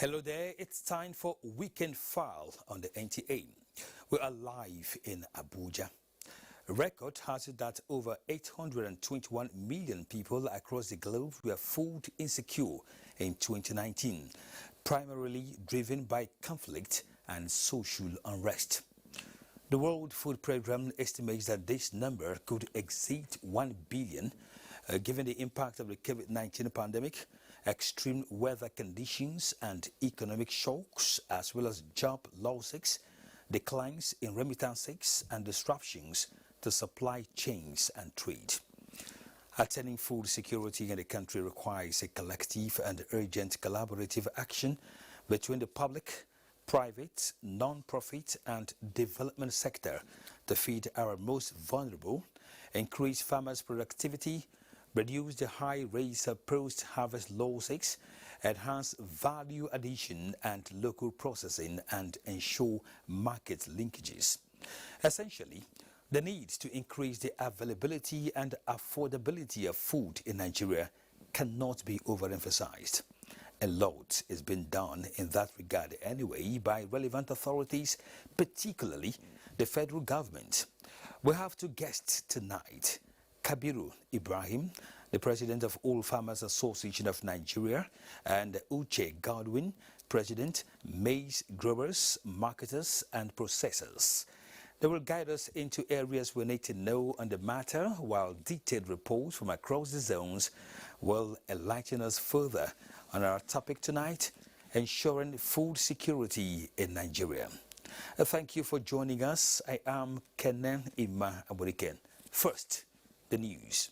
Hello there, it's time for Weekend File on the NTA. We are live in Abuja. Record has it that over 821 million people across the globe were food insecure in 2019, primarily driven by conflict and social unrest. The World Food Programme estimates that this number could exceed 1 billion, given the impact of the COVID-19 pandemic, extreme weather conditions and economic shocks, as well as job losses, declines in remittances and disruptions to supply chains and trade. Attaining food security in the country requires a collective and urgent collaborative action between the public, private, non-profit and development sector to feed our most vulnerable, increase farmers' productivity, reduce the high rates of post-harvest losses, enhance value addition and local processing, and ensure market linkages. Essentially, the need to increase the availability and affordability of food in Nigeria cannot be overemphasized. A lot is being done in that regard anyway by relevant authorities, particularly the federal government. We have two guests tonight. Kabiru Ibrahim, the president of All Farmers Association of Nigeria, and Uche Godwin, president, Maize Growers, Marketers and Processors. They will guide us into areas we need to know on the matter, while detailed reports from across the zones will enlighten us further on our topic tonight, ensuring food security in Nigeria. Thank you for joining us. I am Kenan Ima Aburiken. First, the news.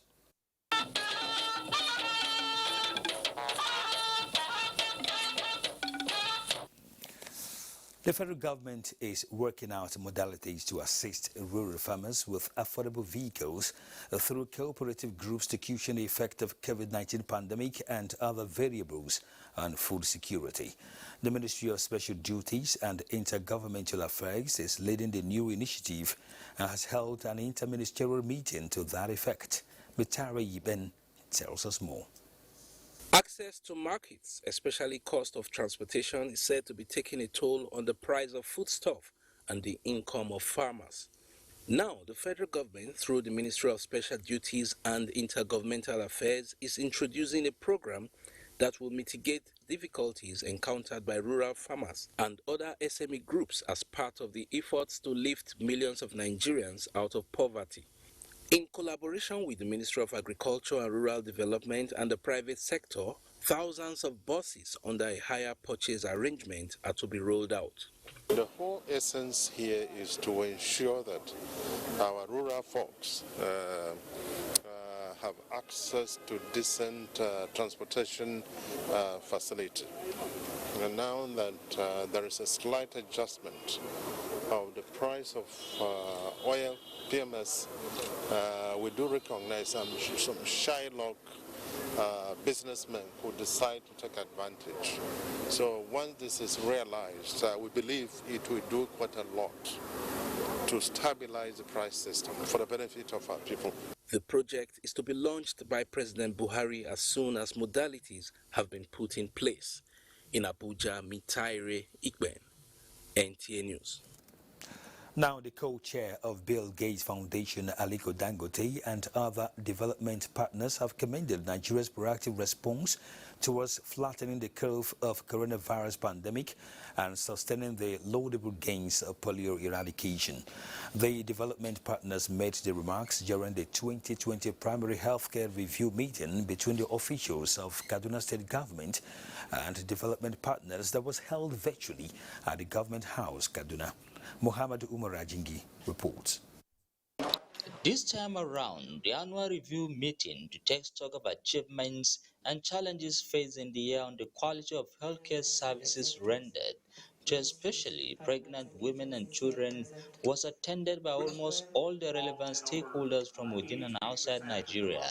The federal government is working out modalities to assist rural farmers with affordable vehicles through cooperative groups to cushion the effect of COVID-19 pandemic and other variables on food security. The Ministry of Special Duties and Intergovernmental Affairs is leading the new initiative and has held an interministerial meeting to that effect. Mitari Iben tells us more. Access to markets, especially cost of transportation, is said to be taking a toll on the price of foodstuff and the income of farmers. Now, the federal government, through the Ministry of Special Duties and Intergovernmental Affairs, is introducing a program that will mitigate difficulties encountered by rural farmers and other SME groups as part of the efforts to lift millions of Nigerians out of poverty. In collaboration with the Ministry of Agriculture and Rural Development and the private sector, thousands of buses under a hire purchase arrangement are to be rolled out. The whole essence here is to ensure that our rural folks have access to decent transportation facility. And now that there is a slight adjustment of the price of oil, PMS, we do recognize some Shylock businessmen who decide to take advantage. So once this is realized, we believe it will do quite a lot to stabilize the price system for the benefit of our people. The project is to be launched by President Buhari as soon as modalities have been put in place. In Abuja, Mitaire Ikben, NTA News. Now, the co-chair of Bill Gates Foundation, Aliko Dangote, and other development partners have commended Nigeria's proactive response towards flattening the curve of coronavirus pandemic and sustaining the laudable gains of polio eradication. The development partners made the remarks during the 2020 primary healthcare review meeting between the officials of Kaduna State Government and development partners that was held virtually at the Government House, Kaduna. Muhammad Umar Ajingi reports. This time around, the annual review meeting to take stock of achievements and challenges faced in the year on the quality of healthcare services rendered to especially pregnant women and children was attended by almost all the relevant stakeholders from within and outside Nigeria.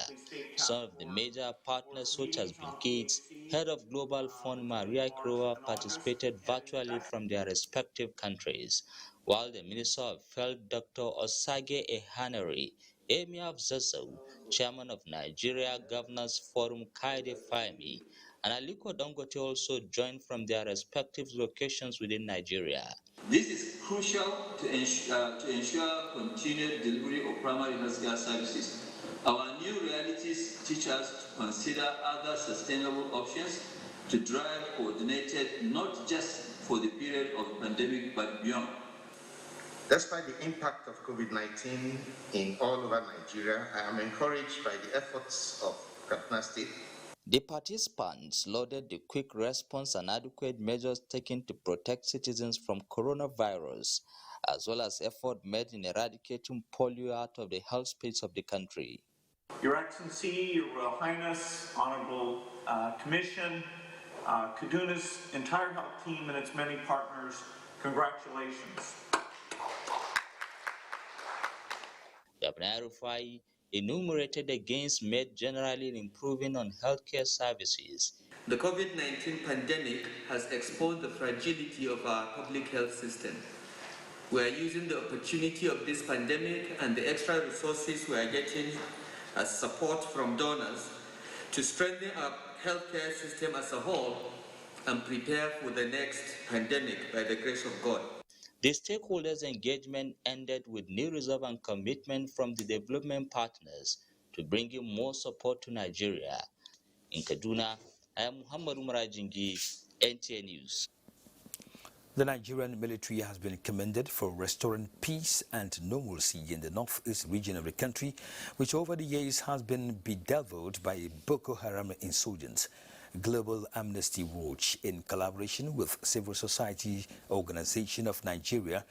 Some of the major partners such as Bill Gates, head of Global Fund Maria Kroa, participated virtually from their respective countries, while the Minister of Health, Dr. Osage Ehaneri, Emir of Zazzau, chairman of Nigeria Governors Forum Kaide Fahimi, and Aliko Dangote also joined from their respective locations within Nigeria. This is crucial to ensure continued delivery of primary healthcare services. Our new realities teach us to consider other sustainable options to drive coordinated, not just for the period of the pandemic, but beyond. Despite the impact of COVID-19 in all over Nigeria, I am encouraged by the efforts of Kaduna State. The participants lauded the quick response and adequate measures taken to protect citizens from coronavirus, as well as effort made in eradicating polio out of the health space of the country. Your Excellency, Your Royal Highness, Honorable Commission, Kaduna's entire health team and its many partners, congratulations. Governor Rufai enumerated the gains made generally in improving on healthcare services. The COVID-19 pandemic has exposed the fragility of our public health system. We are using the opportunity of this pandemic and the extra resources we are getting as support from donors to strengthen our healthcare system as a whole and prepare for the next pandemic by the grace of God. The stakeholders' engagement ended with new resolve and commitment from the development partners to bringing more support to Nigeria. In Kaduna, I am Muhammad Umar Jingi, NTA News. The Nigerian military has been commended for restoring peace and normalcy in the northeast region of the country, which over the years has been bedeviled by Boko Haram insurgents. Global Amnesty Watch, in collaboration with Civil Society Organization of Nigeria,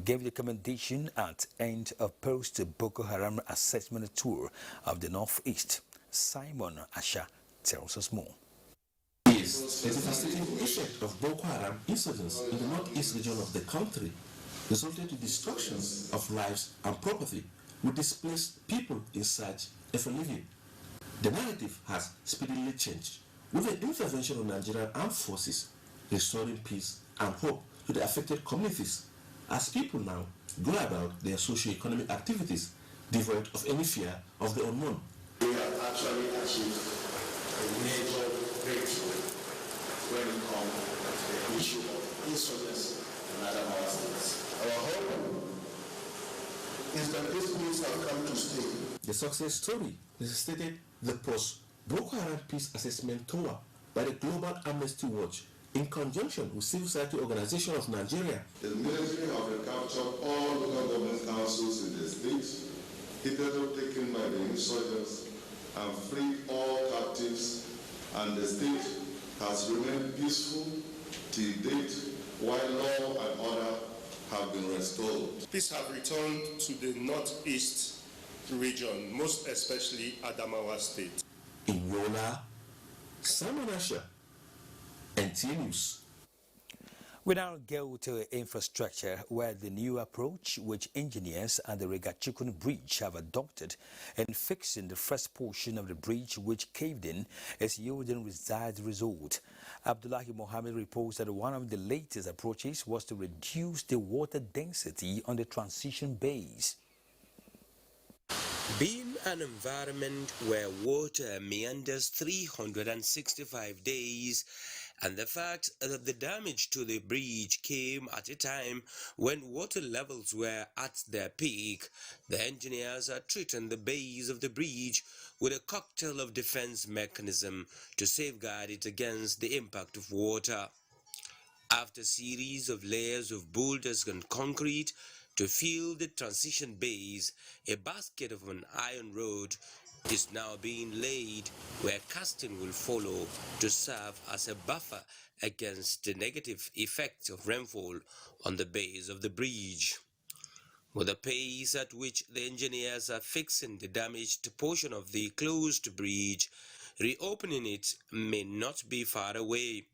gave the commendation at end of post-Boko Haram assessment tour of the Northeast. Simon Asha tells us more. Is the devastating effect of Boko Haram insurgents in the northeast region of the country resulted in destructions of lives and property, with displaced people in search of a living. The narrative has speedily changed, with the intervention of Nigerian armed forces restoring peace and hope to the affected communities, as people now go about their socio-economic activities devoid of any fear of the unknown. We have actually achieved a major breakthrough when it comes to the issue of insurgency in other our states. Our hope is that these things have come to stay. The success story necessitated the post-Boko Haram Peace Assessment Tour by the Global Amnesty Watch in conjunction with Civil Society Organization of Nigeria. The military have recaptured all local government councils in the state, hitherto taken by the insurgents, and freed all captives, and the state has remained peaceful till date, while law and order have been restored. Peace have returned to the northeast region, most especially Adamawa State. In Yola, Simon Asha, NTA News. We now go to infrastructure, where the new approach which engineers at the Regachukun Bridge have adopted in fixing the first portion of the bridge which caved in is yielding desired result. Abdullahi Mohammed reports that one of the latest approaches was to reduce the water density on the transition bays. Being an environment where water meanders 365 days, and the fact that the damage to the bridge came at a time when water levels were at their peak, the engineers are treating the base of the bridge with a cocktail of defense mechanism to safeguard it against the impact of water. After a series of layers of boulders and concrete to fill the transition base, a basket of an iron rod is now being laid where casting will follow to serve as a buffer against the negative effects of rainfall on the base of the bridge. With the pace at which the engineers are fixing the damaged portion of the closed bridge, reopening it may not be far away.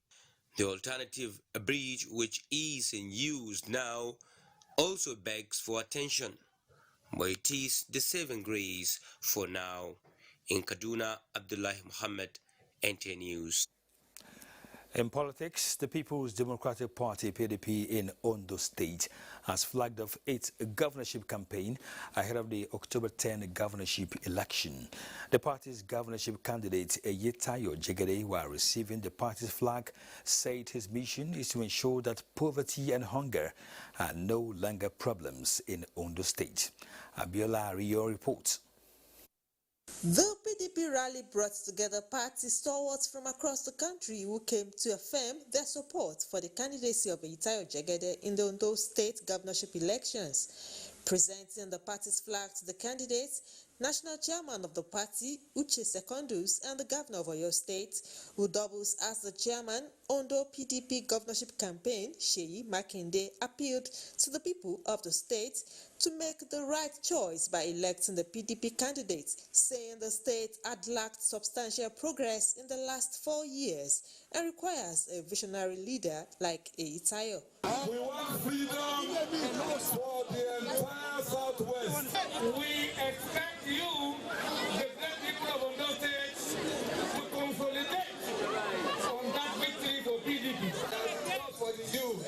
The alternative bridge, which is in use now, also begs for attention, but it is the saving grace for now. In Kaduna, Abdullahi Muhammad, NTA News. In politics, the People's Democratic Party (PDP) in Ondo State has flagged off its governorship campaign ahead of the October 10 governorship election. The party's governorship candidate Eyetayo Jegede, while receiving the party's flag, said his mission is to ensure that poverty and hunger are no longer problems in Ondo State. Abiola Rio reports. The PDP rally brought together party stalwarts from across the country who came to affirm their support for the candidacy of Eyetayo Jegede in the Ondo State governorship elections. Presenting the party's flag to the candidates, National Chairman of the party, Uche Secondus, and the Governor of Oyo State, who doubles as the Chairman, Ondo PDP governorship campaign, Seyi Makinde, appealed to the people of the state to make the right choice by electing the PDP candidates, saying the state had lacked substantial progress in the last 4 years and requires a visionary leader like Eyetayo. We want freedom for the entire Southwest. We expect you, the great people of Ondo State, to consolidate on that victory for PDP. Not for the youth,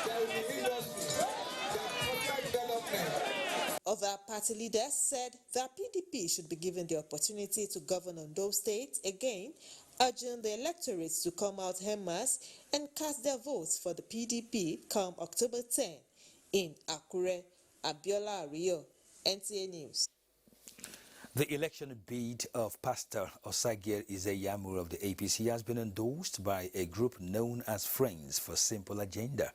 there will be industry, there will development. Other party leaders said that PDP should be given the opportunity to govern Ondo State again, urging the electorate to come out en masse and cast their votes for the PDP come October 10. In Akure, Abiola Rio, NTA News. The election bid of Pastor Osagie Izeyamu of the APC has been endorsed by a group known as Friends for Simple Agenda.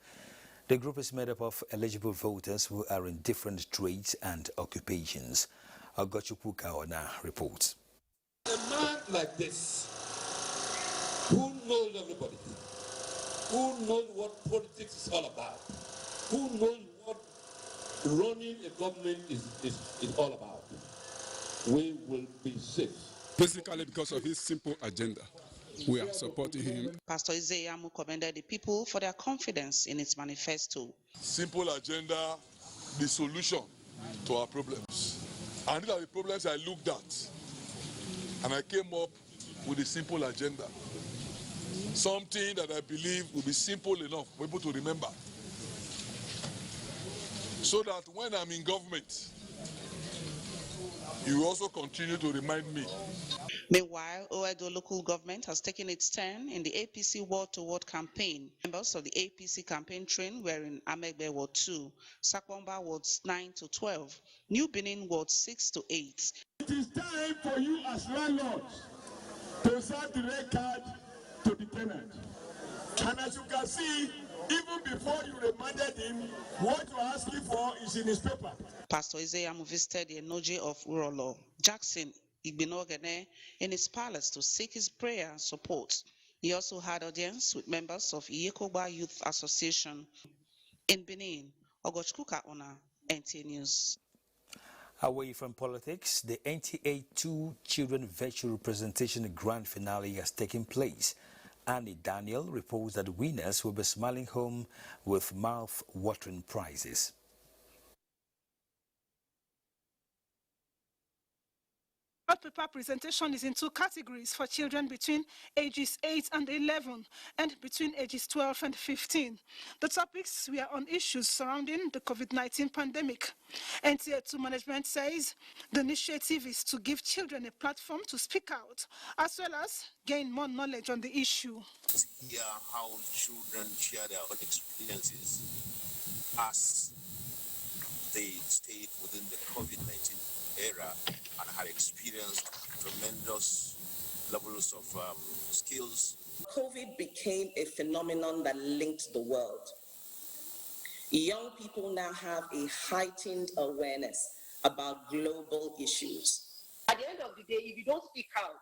The group is made up of eligible voters who are in different trades and occupations. Ogochukwu Kaona reports. A man like this, who knows everybody, who knows what politics is all about, who knows what running a government is all about, we will be safe. Basically because of his simple agenda. We are supporting him. Pastor Izeyamu commended the people for their confidence in its manifesto. Simple agenda, the solution to our problems. And these are the problems I looked at. And I came up with a simple agenda. Something that I believe will be simple enough for people to remember. So that when I'm in government, you also continue to remind me. Meanwhile, Oedo local government has taken its turn in the APC ward-to-ward campaign. Members of the APC campaign train were in Amegbe Ward 2, Sakwamba Wards 9 to 12, New Benin Ward 6 to 8. It is time for you as landlords to serve the red card to the tenant. And as you can see, even before you reminded him, what you're asking for is in his paper. Pastor Izeyamu visited the Enoje of Urolo, Jackson Igbinogene, in his palace to seek his prayer and support. He also had audience with members of Iyekoba Youth Association. In Benin, Ogochukwu Kaona, NTA News. Away from politics, the NTA 2 Children Virtual Representation Grand Finale has taken place. Annie Daniel reports that winners will be smiling home with mouth-watering prizes. Art paper presentation is in 2 categories for children between ages 8 and 11 and between ages 12 and 15. The topics were on issues surrounding the COVID-19 pandemic. NTA 2 management says the initiative is to give children a platform to speak out as well as gain more knowledge on the issue. Hear how children share their own experiences as they stayed within the COVID-19 era and had experienced tremendous levels of skills. COVID became a phenomenon that linked the world. Young people now have a heightened awareness about global issues. At the end of the day, if you don't speak out,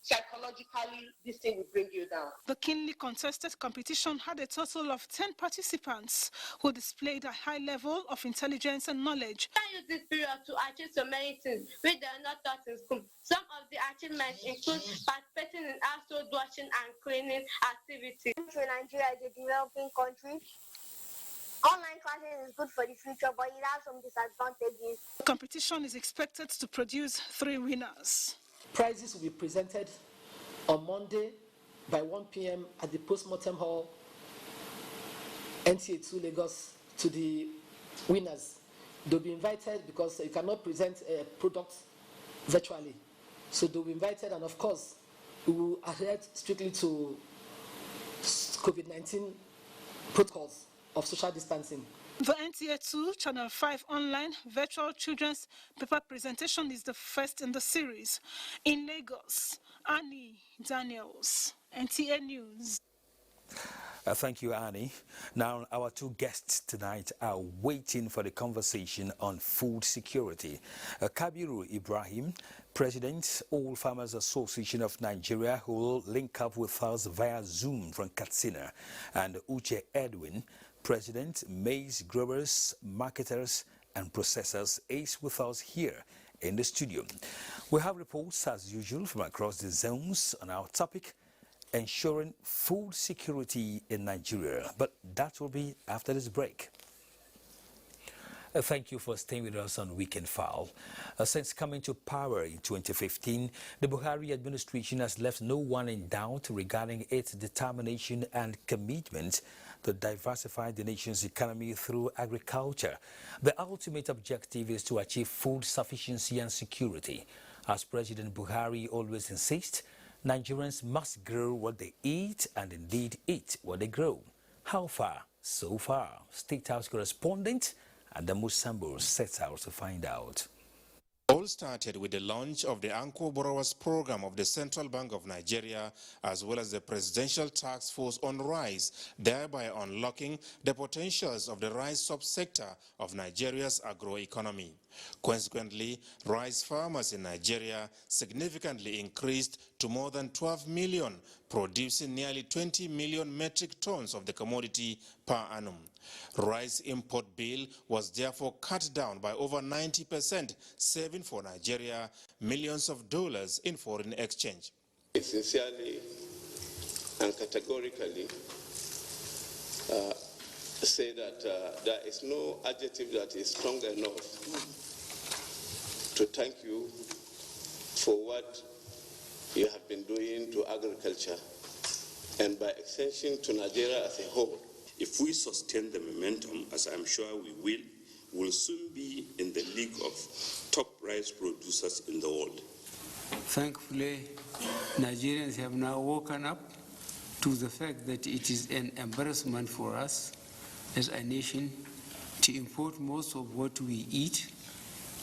psychologically, this thing will bring you down. The keenly contested competition had a total of 10 participants who displayed a high level of intelligence and knowledge. I use this period to achieve so many things which they are not taught in school. Some of the achievements include participating in household washing and cleaning activities. Nigeria is a developing country. Online classes is good for the future, but it has some disadvantages. The competition is expected to produce 3 winners. Prizes will be presented on Monday, by 1 p.m. at the post-mortem hall, NTA 2 Lagos, to the winners. They'll be invited because you cannot present a product virtually. So they'll be invited, and of course, we will adhere strictly to COVID-19 protocols of social distancing. The NTA 2 Channel 5 online virtual children's paper presentation is the first in the series. In Lagos, Annie Daniels, NTA News. Thank you, Annie. Now, our two guests tonight are waiting for the conversation on food security. Kabiru Ibrahim, President, All Farmers Association of Nigeria, who will link up with us via Zoom from Katsina, and Uche Edwin, President, Maize Growers, Marketers and Processors, is with us here in the studio. We have reports, as usual, from across the zones on our topic, ensuring food security in Nigeria. But that will be after this break. Thank you for staying with us on Weekend File. Since coming to power in 2015, the Buhari administration has left no one in doubt regarding its determination and commitment to diversify the nation's economy through agriculture. The ultimate objective is to achieve food sufficiency and security. As President Buhari always insists, Nigerians must grow what they eat and indeed eat what they grow. How far? So far. State House correspondent Adamu Sambo sets out to find out. All started with the launch of the Anchor Borrowers Program of the Central Bank of Nigeria, as well as the Presidential Task Force on Rice, thereby unlocking the potentials of the rice subsector of Nigeria's agroeconomy. Consequently, rice farmers in Nigeria significantly increased to more than 12 million, producing nearly 20 million metric tons of the commodity per annum. Rice import bill was therefore cut down by over 90%, saving for Nigeria millions of dollars in foreign exchange. Sincerely and categorically say that there is no adjective that is strong enough to thank you for what you have been doing to agriculture and by extension to Nigeria as a whole. If we sustain the momentum, as I'm sure we will soon be in the league of top rice producers in the world. Thankfully, Nigerians have now woken up to the fact that it is an embarrassment for us as a nation to import most of what we eat,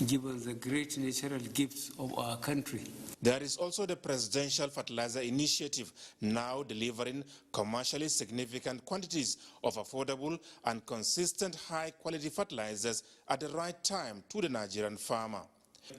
given the great natural gifts of our country. There is also the Presidential Fertilizer Initiative, now delivering commercially significant quantities of affordable and consistent high-quality fertilizers at the right time to the Nigerian farmer.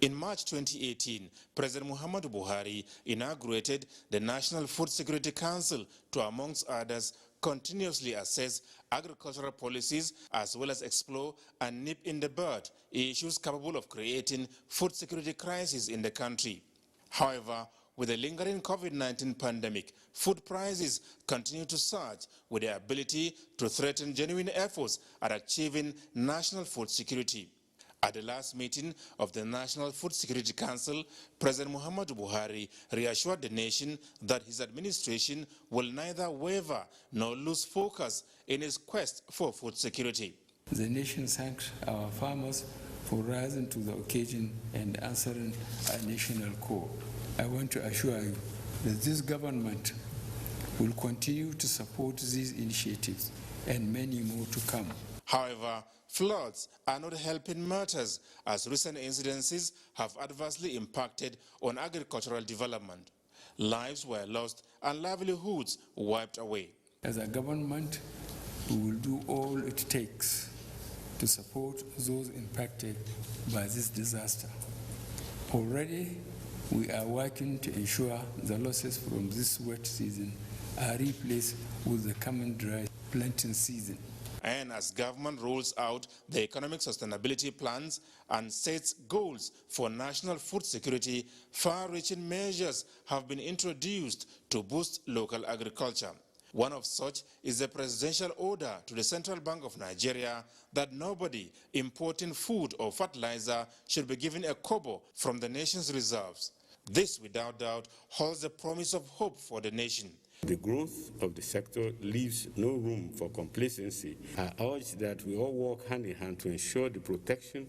In March 2018, President Muhammadu Buhari inaugurated the National Food Security Council to, amongst others, continuously assess agricultural policies as well as explore and nip in the bud issues capable of creating food security crisis in the country. However, with the lingering COVID-19 pandemic, food prices continue to surge with the ability to threaten genuine efforts at achieving national food security. At the last meeting of the National Food Security Council, President Muhammadu Buhari reassured the nation that his administration will neither waver nor lose focus in its quest for food security. The nation thanks our farmers for rising to the occasion and answering our national call. I want to assure you that this government will continue to support these initiatives and many more to come. However, floods are not helping matters, as recent incidences have adversely impacted on agricultural development. Lives were lost and livelihoods wiped away. As a government, we will do all it takes to support those impacted by this disaster. Already, we are working to ensure the losses from this wet season are replaced with the coming dry planting season. And as government rolls out the economic sustainability plans and sets goals for national food security, far-reaching measures have been introduced to boost local agriculture. One of such is the presidential order to the Central Bank of Nigeria that nobody importing food or fertilizer should be given a kobo from the nation's reserves. This, without doubt, holds the promise of hope for the nation. The growth of the sector leaves no room for complacency. I urge that we all work hand in hand to ensure the protection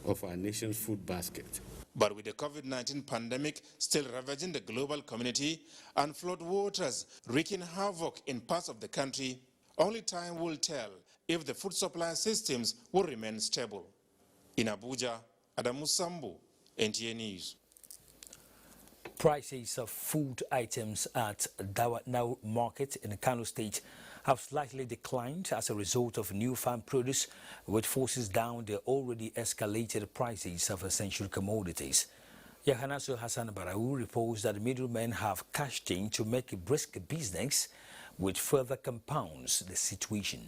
of our nation's food basket. But with the COVID-19 pandemic still ravaging the global community and flood waters wreaking havoc in parts of the country, only time will tell if the food supply systems will remain stable. In Abuja, Adamu Sambu, NTA News. Prices of food items at Dawanau Market in Kano State have slightly declined as a result of new farm produce, which forces down the already escalated prices of essential commodities. Yahanaso Hassan Barau reports that middlemen have cashed in to make a brisk business, which further compounds the situation.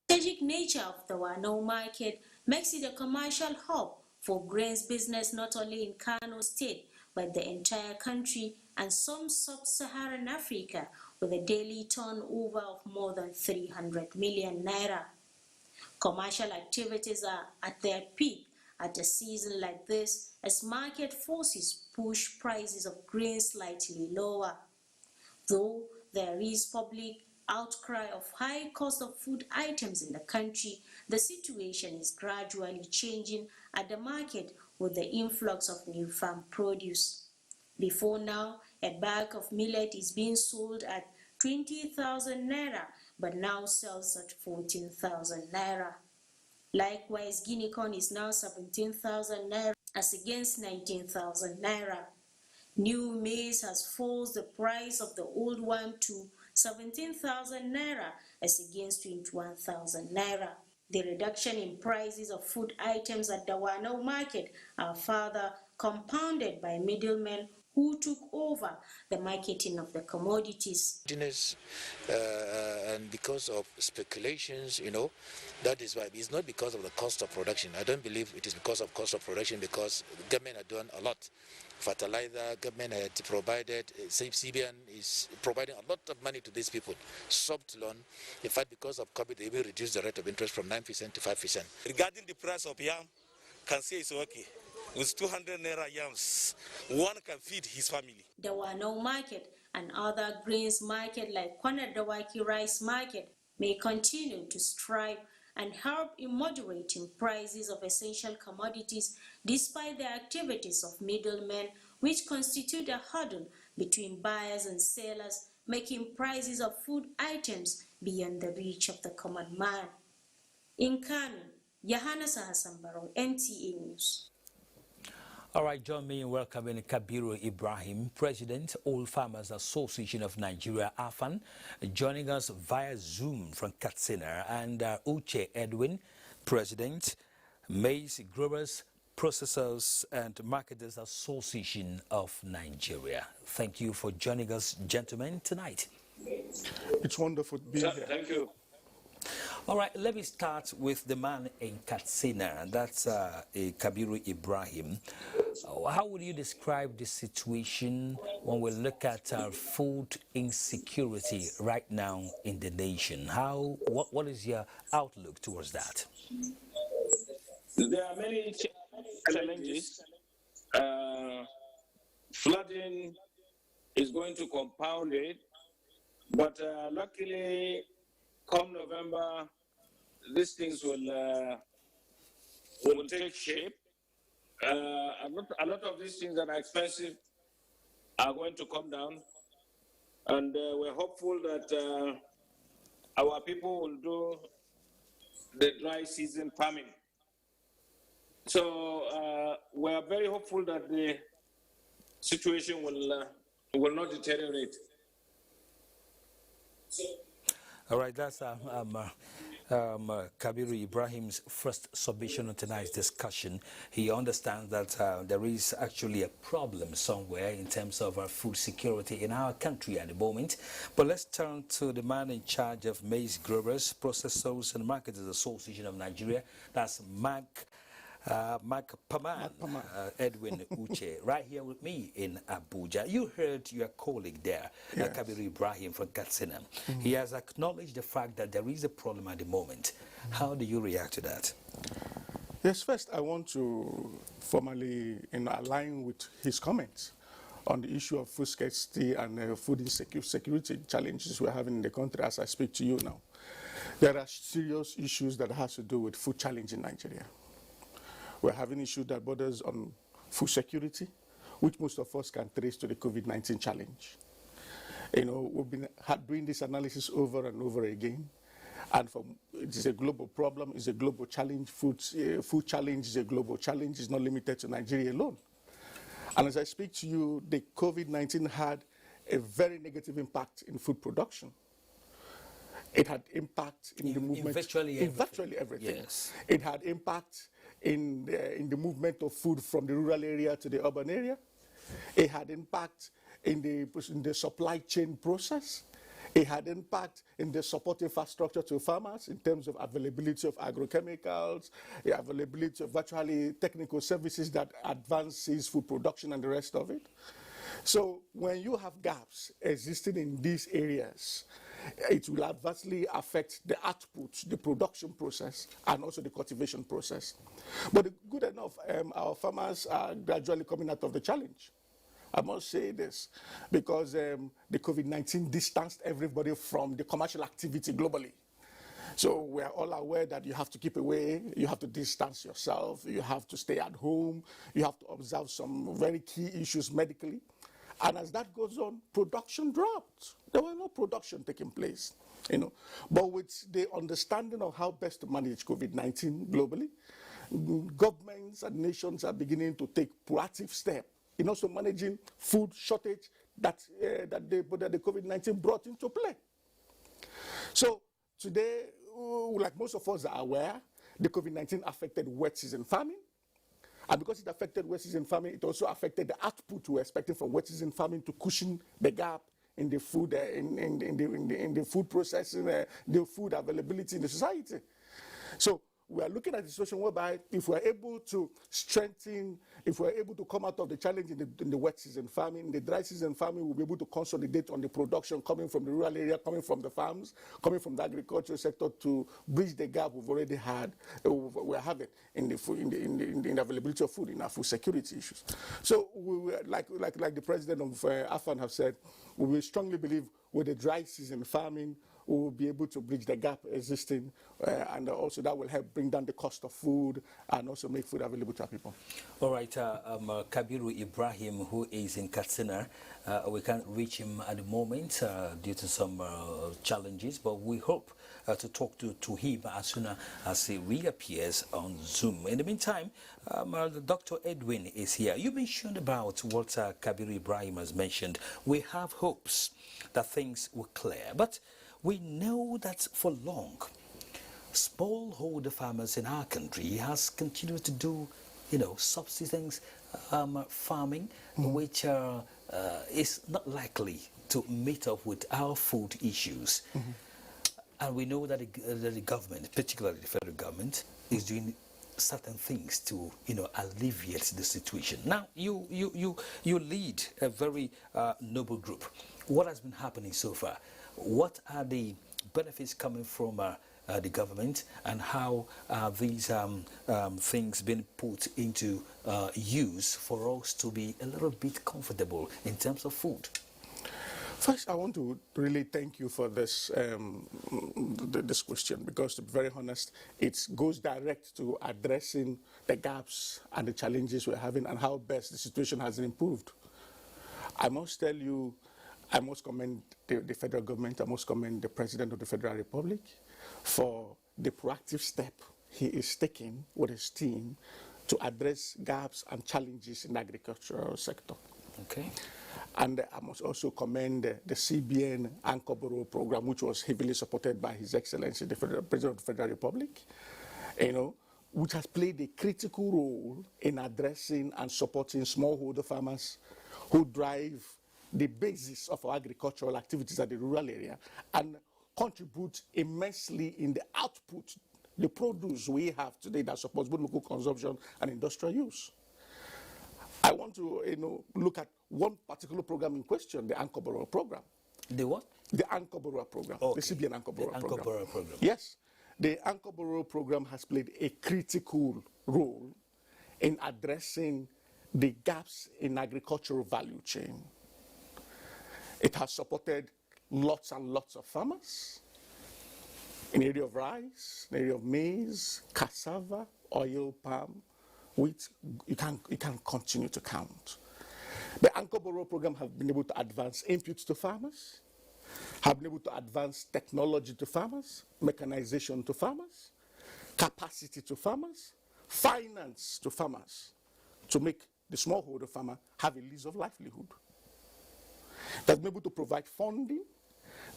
The strategic nature of the Dawanau market makes it a commercial hub for grains business not only in Kano State, but the entire country and some sub-Saharan Africa, with a daily turnover of more than 300 million naira. Commercial activities are at their peak at a season like this, as market forces push prices of grains slightly lower. Though there is public outcry of high cost of food items in the country, the situation is gradually changing at the market with the influx of new farm produce. Before now, a bag of millet is being sold at 20,000 naira, but now sells at 14,000 naira. Likewise, guinea corn is now 17,000 naira as against 19,000 naira. New maize has forced the price of the old one to 17,000 naira as against 21,000 naira. The reduction in prices of food items at the Dawanau market are further compounded by middlemen who took over the marketing of the commodities. And because of speculations, that is why. It's not because of the cost of production. I don't believe it is because of cost of production, because the government are doing a lot. Fertilizer, government had provided, CBN is providing a lot of money to these people. Soft loan. In fact, because of COVID, they will reduce the rate of interest from 9% to 5%. Regarding the price of yam, can say it's okay. With 200 naira yams, one can feed his family. The Dawanau market and other grains market like Kwana Dawaki rice market may continue to strive and help in moderating prices of essential commodities despite the activities of middlemen, which constitute a hurdle between buyers and sellers, making prices of food items beyond the reach of the common man. In Kano, Yahana Hassan Barrow, NTA News. All right, join me in welcoming Kabiru Ibrahim, President, All Farmers Association of Nigeria, AFAN, joining us via Zoom from Katsina, and Uche Edwin, President, Maize Growers, Processors and Marketers Association of Nigeria. Thank you for joining us, gentlemen, tonight. It's wonderful to be here. Thank you. All right, let me start with the man in Katsina, that's Kabiru Ibrahim. How would you describe the situation when we look at food insecurity right now in the nation? What is your outlook towards that? There are many challenges. Flooding is going to compound it, but luckily, come November, these things will take shape. A lot of these things that are expensive are going to come down, and we're hopeful that our people will do the dry season farming. So we're very hopeful that the situation will not deteriorate. All right, that's Kabiru Ibrahim's first submission on tonight's discussion. He understands that there is actually a problem somewhere in terms of our food security in our country at the moment. But let's turn to the man in charge of Maize Growers, Processors and Marketers Association of Nigeria. That's Mark Paman, Edwin Uche, right here with me in Abuja. You heard your colleague there, yes. Kabiru Ibrahim from Katsina. He has acknowledged the fact that there is a problem at the moment. How do you react to that? Yes, first I want to formally align with his comments on the issue of food scarcity and food insecurity challenges we're having in the country as I speak to you now. There are serious issues that has to do with food challenge in Nigeria. We're having issues that borders on food security, which most of us can trace to the COVID-19 challenge. You know, we've been doing this analysis over and over again, and it is a global problem, it's a global challenge. Food challenge is a global challenge, it's not limited to Nigeria alone. And as I speak to you, the COVID-19 had a very negative impact in food production. It had impact in the movement. In virtually everything. Yes. It had impact in the movement of food from the rural area to the urban area. It had impact in the supply chain process. It had impact in the support infrastructure to farmers in terms of availability of agrochemicals, the availability of virtually technical services that advances food production and the rest of it. So when you have gaps existing in these areas, it will adversely affect the output, the production process, and also the cultivation process. But good enough, our farmers are gradually coming out of the challenge. I must say this, because the COVID-19 distanced everybody from the commercial activity globally. So we are all aware that you have to keep away, you have to distance yourself, you have to stay at home, you have to observe some very key issues medically. And as that goes on, production dropped. There was no production taking place, you know. But with the understanding of how best to manage COVID-19 globally, governments and nations are beginning to take proactive steps in also managing food shortage that the COVID-19 brought into play. So today, like most of us are aware, the COVID-19 affected wet season farming. And because it affected wet season farming, it also affected the output we're expecting from wet season farming to cushion the gap in the food, in the food processing, the food availability in the society. So we are looking at a situation whereby if we're able to strengthen, if we're able to come out of the challenge in the wet season farming, in the dry season farming, we'll be able to consolidate on the production coming from the rural area, coming from the farms, coming from the agricultural sector to bridge the gap we've already had, we're having in the food, in the availability of food, in our food security issues. So we like the president of AFAN have said, we strongly believe with the dry season farming, we will be able to bridge the gap existing, and also that will help bring down the cost of food and also make food available to our people. All right, Kabiru Ibrahim, who is in Katsina, we can't reach him at the moment due to some challenges, but we hope to talk to him as soon as he reappears on Zoom. In the meantime, Dr. Edwin is here. You mentioned about what Kabiru Ibrahim has mentioned. We have hopes that things will clear, but we know that for long, smallholder farmers in our country has continued to do, subsistence farming, which is not likely to meet up with our food issues. And we know that the government, particularly the federal government, is doing certain things to, alleviate the situation. Now, you lead a very noble group. What has been happening so far? What are the benefits coming from the government, and how are these things being put into use for us to be a little bit comfortable in terms of food? First, I want to really thank you for this this question, because to be very honest, it goes direct to addressing the gaps and the challenges we're having and how best the situation has improved. I must tell you, I must commend the federal government, I must commend the President of the Federal Republic for the proactive step he is taking with his team to address gaps and challenges in the agricultural sector. Okay. And I must also commend the CBN Anchor Borrow program, which was heavily supported by His Excellency, the President of the Federal Republic, which has played a critical role in addressing and supporting smallholder farmers who drive the basis of our agricultural activities at the rural area and contribute immensely in the output, the produce we have today that supports both local consumption and industrial use. I want to look at one particular program in question, the Anchor Borrow program. The what? The Anchor Borrow program, okay. The CBN Anchor Borrow program. Borrow program. Yes, the Anchor Borrow program has played a critical role in addressing the gaps in agricultural value chain. It has supported lots and lots of farmers in the area of rice, in the area of maize, cassava, oil, palm, wheat. You can continue to count. The Anchor Borrow program has been able to advance inputs to farmers, have been able to advance technology to farmers, mechanization to farmers, capacity to farmers, finance to farmers, to make the smallholder farmer have a lease of livelihood. That's been able to provide funding,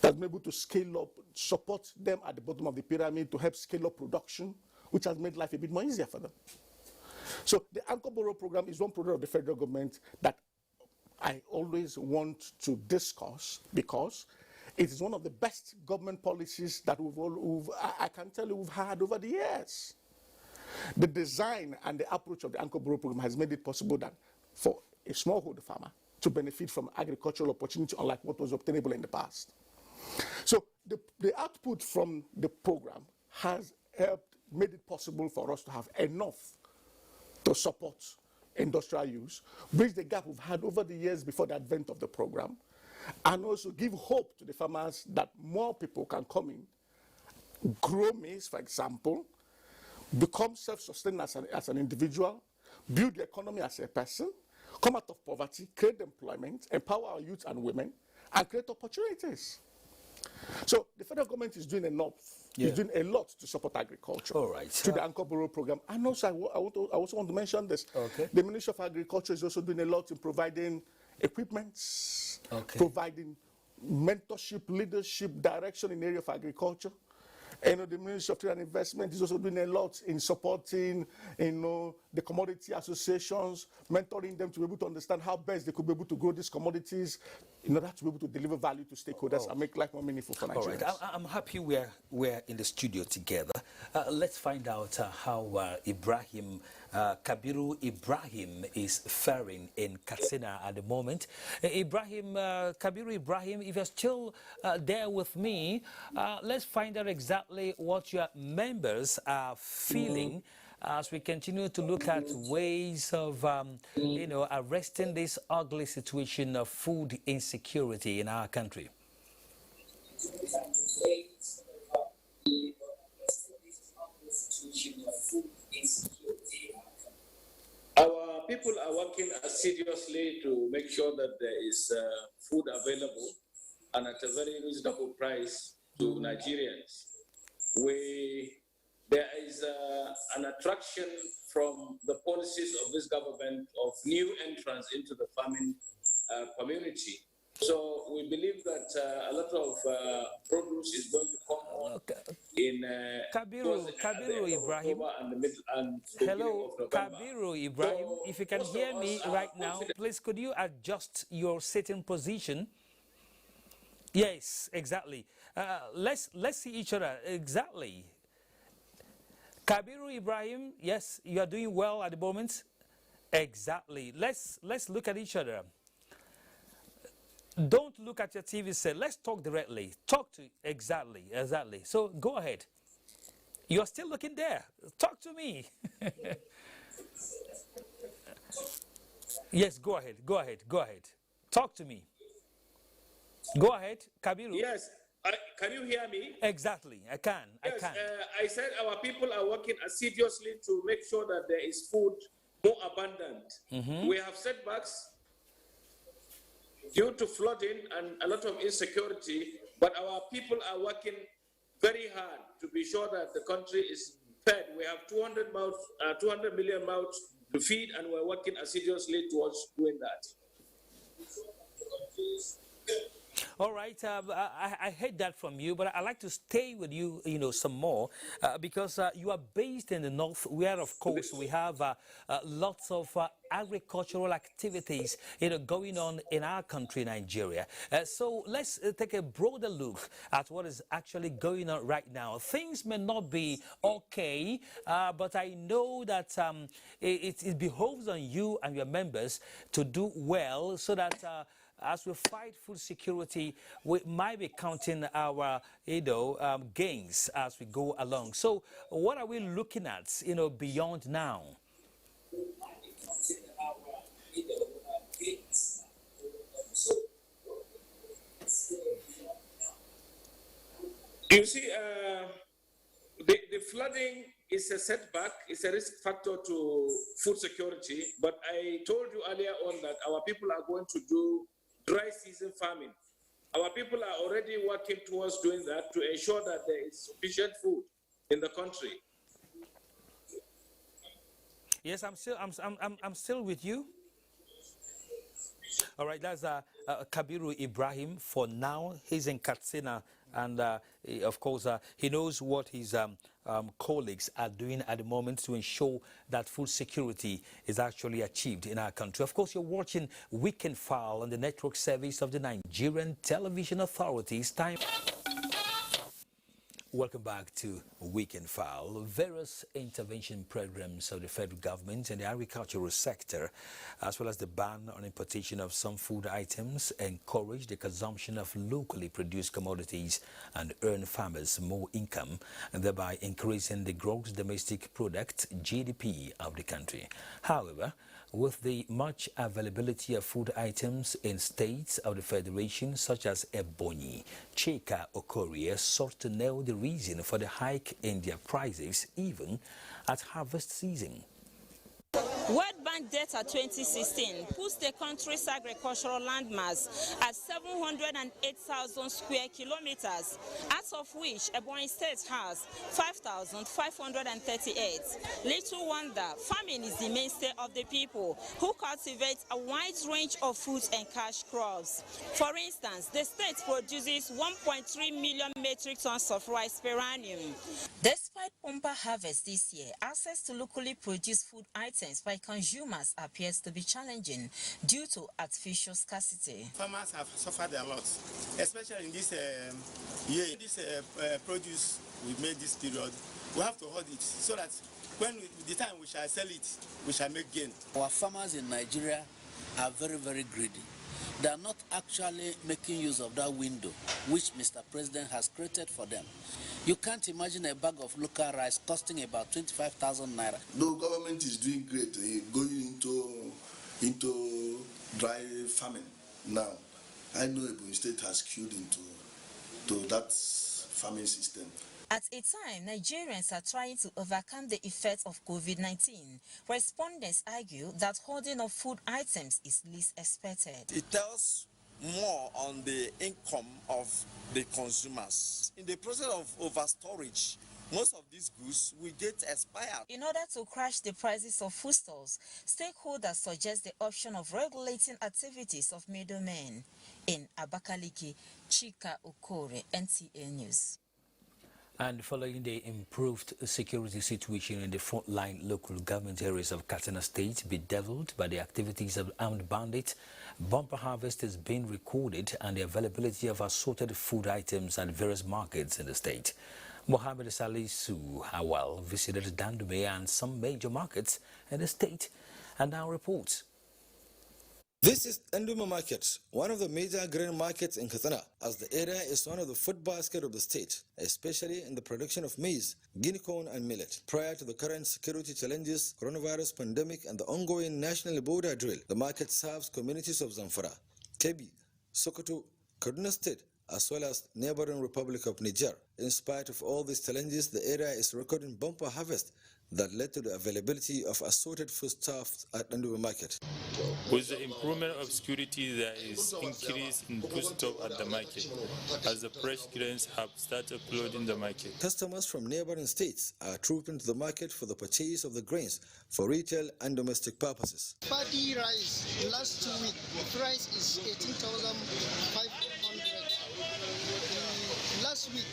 that's been able to scale up, support them at the bottom of the pyramid to help scale up production, which has made life a bit more easier for them. So the Anchor Borrow program is one product of the federal government that I always want to discuss because it is one of the best government policies that I can tell you we've had over the years. The design and the approach of the Anchor Borrow program has made it possible that for a smallholder farmer to benefit from agricultural opportunity unlike what was obtainable in the past. So the output from the program has made it possible for us to have enough to support industrial use, bridge the gap we've had over the years before the advent of the program, and also give hope to the farmers that more people can come in, grow maize, for example, become self-sustained as an individual, build the economy as a person, come out of poverty, create employment, empower our youth and women, and create opportunities. So the federal government is doing enough. It's doing a lot to support agriculture. All right. Through the Anchor Borrow program. And also, I also want to mention this. Okay. The Ministry of Agriculture is also doing a lot in providing equipments, providing mentorship, leadership, direction in the area of agriculture. And the Ministry of Trade and Investment is also doing a lot in supporting, the commodity associations, mentoring them to be able to understand how best they could be able to grow these commodities in order to be able to deliver value to stakeholders and make life more meaningful for Nigerians. All right, I'm happy we're in the studio together. Let's find out how Kabiru Ibrahim is faring in Katsina at the moment. Kabiru Ibrahim, if you're still there with me, let's find out exactly what your members are feeling as we continue to look at ways of, arresting this ugly situation of food insecurity in our country. Our people are working assiduously to make sure that there is food available and at a very reasonable price to Nigerians. There is an attraction from the policies of this government of new entrants into the farming community. So we believe that a lot of produce is going to come on in Kabiru Ibrahim. Hello, Kabiru Ibrahim. So if you can hear me right now, please could you adjust your sitting position? Yes, exactly. Let's see each other. Exactly. Kabiru Ibrahim, yes, you are doing well at the moment. Exactly. Let's look at each other. Don't look at your TV set. Let's talk directly. Talk to exactly. So go ahead. You're still looking there. Talk to me. Yes, go ahead. Talk to me. Go ahead, Kabiru. Yes. Can you hear me? Exactly. I can. Yes, I said our people are working assiduously to make sure that there is food more abundant. We have setbacks due to flooding and a lot of insecurity, but our people are working very hard to be sure that the country is fed. We have 200 million mouths to feed, and we're working assiduously towards doing that. All right, I heard that from you, but I'd like to stay with you, some more, because you are based in the north, where, of course, we have lots of agricultural activities, going on in our country, Nigeria. So let's take a broader look at what is actually going on right now. Things may not be okay, but I know that it behoves on you and your members to do well so that as we fight food security, we might be counting our, gains as we go along. So what are we looking at, beyond now? You see, the flooding is a setback, it's a risk factor to food security, but I told you earlier on that our people are going to do dry season farming. Our people are already working towards doing that to ensure that there is sufficient food in the country. Yes, I'm still with you. All right, that's Kabiru Ibrahim. For now, he's in Katsina, and of course, he knows what his colleagues are doing at the moment to ensure that food security is actually achieved in our country. Of course, you're watching Weekend File on the network service of the Nigerian Television Authorities. Welcome back to Weekend File. Various intervention programs of the federal government and the agricultural sector, as well as the ban on importation of some food items, encourage the consumption of locally produced commodities and earn farmers more income, and thereby increasing the gross domestic product (GDP) of the country. However, with the much availability of food items in states of the Federation such as Ebonyi, Chika Okorie sought to know the reason for the hike in their prices even at harvest season. World Bank data 2016 puts the country's agricultural landmass at 708,000 square kilometers, out of which Ebonyi State has 5,538. Little wonder, farming is the mainstay of the people who cultivate a wide range of fruits and cash crops. For instance, the state produces 1.3 million metric tons of rice per annum. Despite bumper harvest this year, access to locally produced food items by consumers appears to be challenging due to artificial scarcity. Farmers have suffered a lot, especially in this year. This produce we made this period, we have to hold it so that when the time we shall sell it, we shall make gain. Our farmers in Nigeria are very, very greedy. They are not actually making use of that window which Mr. President has created for them. You can't imagine a bag of local rice costing about 25,000 naira. No, government is doing great, going into dry farming now. I know Ebonyi State has queued into that farming system. At a time, Nigerians are trying to overcome the effects of COVID-19. Respondents argue that hoarding of food items is least expected. It tells more on the income of the consumers. In the process of overstorage, most of these goods will get expired. In order to crash the prices of foodstuffs, stakeholders suggest the option of regulating activities of middlemen. In Abakaliki, Chika Okore, NTA News. And following the improved security situation in the frontline local government areas of Katsina State bedeviled by the activities of armed bandits, bumper harvest is being recorded and the availability of assorted food items at various markets in the state. Mohammed Salisu Awal visited Dandume and some major markets in the state and now reports. This is Nduma Market, one of the major grain markets in Katsina, as the area is one of the food basket of the state, especially in the production of maize, guinea corn and millet. Prior to the current security challenges, coronavirus pandemic and the ongoing national border drill, the market serves communities of Zamfara, Kebbi, Sokoto, Kaduna State, as well as neighboring Republic of Niger. In spite of all these challenges, the area is recording bumper harvest that led to the availability of assorted foodstuffs at Nduma Market. With the improvement of security, there is increase in foodstuff at the market, as the fresh grains have started flooding the market. Customers from neighboring states are trooping to the market for the purchase of the grains for retail and domestic purposes. Paddy rice, last week, the price is 18,500. Last week,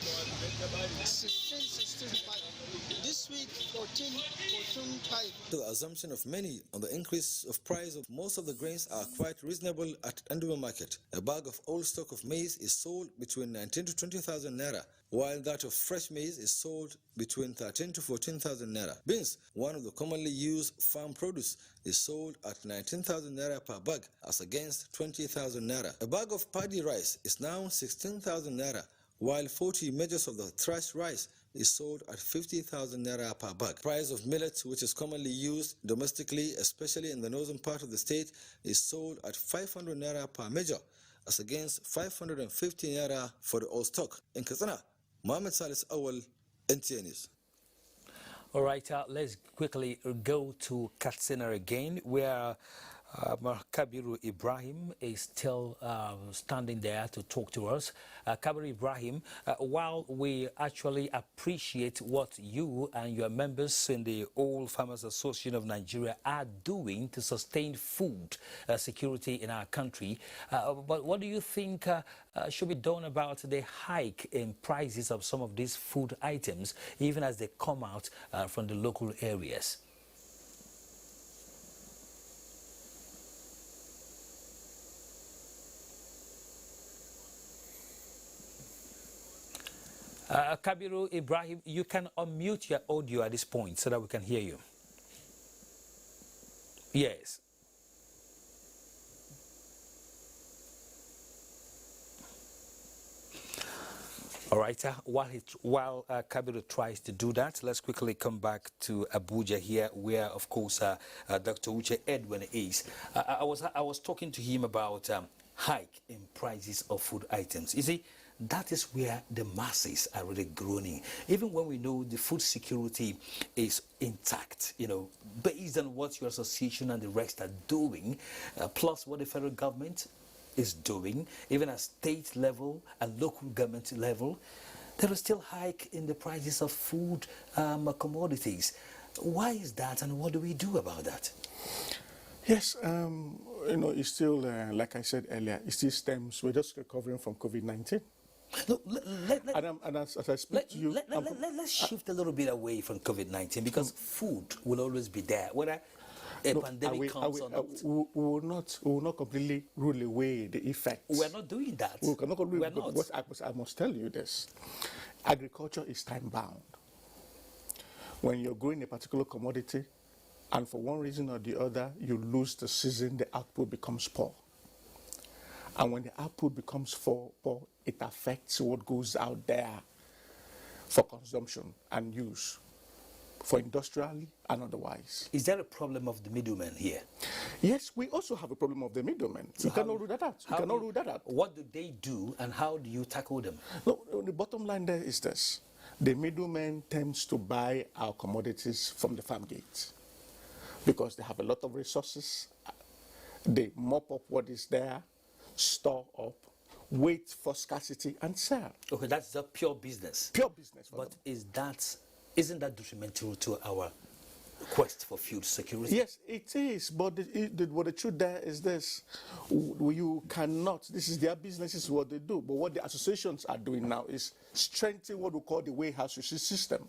16,65. This week, 14,500. The assumption of many on the increase of price of most of the grains are quite reasonable at Nduma Market. A bag of old stock of maize is sold between 19 to 20,000 naira, while that of fresh maize is sold between 13 to 14,000 naira. Beans, one of the commonly used farm produce, is sold at 19,000 naira per bag as against 20,000 naira. A bag of paddy rice is now 16,000 naira, while 40 measures of the thresh rice is sold at 50,000 naira per bag. Price of millet, which is commonly used domestically, especially in the northern part of the state, is sold at 500 naira per measure, as against 550 naira for the old stock. In Katsina, Mohammed Salis Awal, NTA News. All right, let's quickly go to Katsina again, where Kabiru Ibrahim is still standing there to talk to us. Kabiru Ibrahim, while we actually appreciate what you and your members in the All Farmers Association of Nigeria are doing to sustain food security in our country, but what do you think should be done about the hike in prices of some of these food items, even as they come out from the local areas? Kabiru Ibrahim, you can unmute your audio at this point so that we can hear you. Yes. All right, while Kabiru tries to do that, let's quickly come back to Abuja here, where, of course, Dr. Uche Edwin is. I was talking to him about hike in prices of food items. You see, that is where the masses are really groaning. Even when we know the food security is intact, you know, based on what your association and the rest are doing, plus what the federal government is doing, even at state level and local government level, there is still hike in the prices of food commodities. Why is that, and what do we do about that? Yes, you know, it's still, like I said earlier, it still stems, we're just recovering from COVID-19. No, and as I speak to you... Let's shift a little bit away from COVID-19, because food will always be there, whether a pandemic comes or not. We will not completely rule away the effects. We're not doing that. We're not. I must tell you this. Agriculture is time-bound. When you're growing a particular commodity, and for one reason or the other, you lose the season, the output becomes poor. And when the output becomes poor, it affects what goes out there for consumption and use, for industrially and otherwise. Is there a problem of the middlemen here? Yes, we also have a problem of the middlemen. You cannot rule that out. What do they do, and how do you tackle them? No, the bottom line there is this. The middlemen tends to buy our commodities from the farm gate because they have a lot of resources. They mop up what is there, store up, wait for scarcity, and sell. Okay, that's a pure business. Pure business. But isn't that detrimental to our quest for food security? Yes, it is. But what the truth there is this: you cannot. This is their business. This is what they do. But what the associations are doing now is strengthening what we call the warehouse receipt system,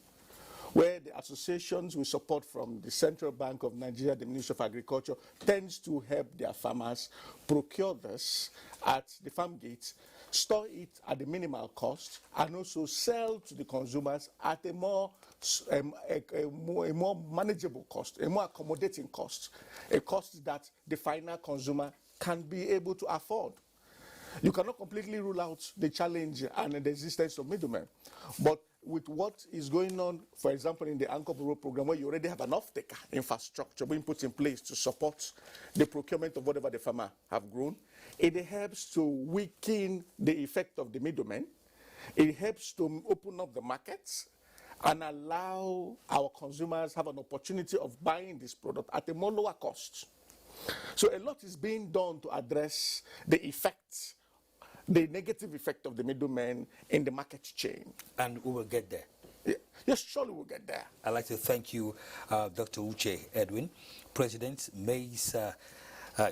where the associations with support from the Central Bank of Nigeria, the Ministry of Agriculture, tends to help their farmers procure this at the farm gates, store it at the minimal cost, and also sell to the consumers at a more manageable cost, a more accommodating cost, a cost that the final consumer can be able to afford. You cannot completely rule out the challenge and the existence of middlemen, but with what is going on, for example, in the Anchor Road program, where you already have an off-taker infrastructure being put in place to support the procurement of whatever the farmer have grown, it helps to weaken the effect of the middlemen. It helps to open up the markets and allow our consumers have an opportunity of buying this product at a more lower cost. So a lot is being done to address the effects, the negative effect of the middlemen in the market chain. And we will get there. Yes, surely we'll get there. I'd like to thank you, Dr. Uche Edwin, President, Maize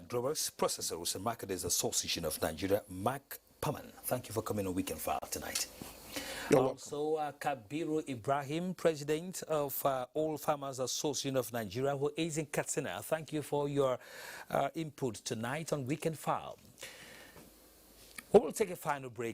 Growers, Processors and Marketers Association of Nigeria, Mark Paman. Thank you for coming on Weekend File tonight. You're also, Kabiru Ibrahim, President of All Farmers Association of Nigeria, who is in Katsina. Thank you for your input tonight on Weekend File. We will take a final break.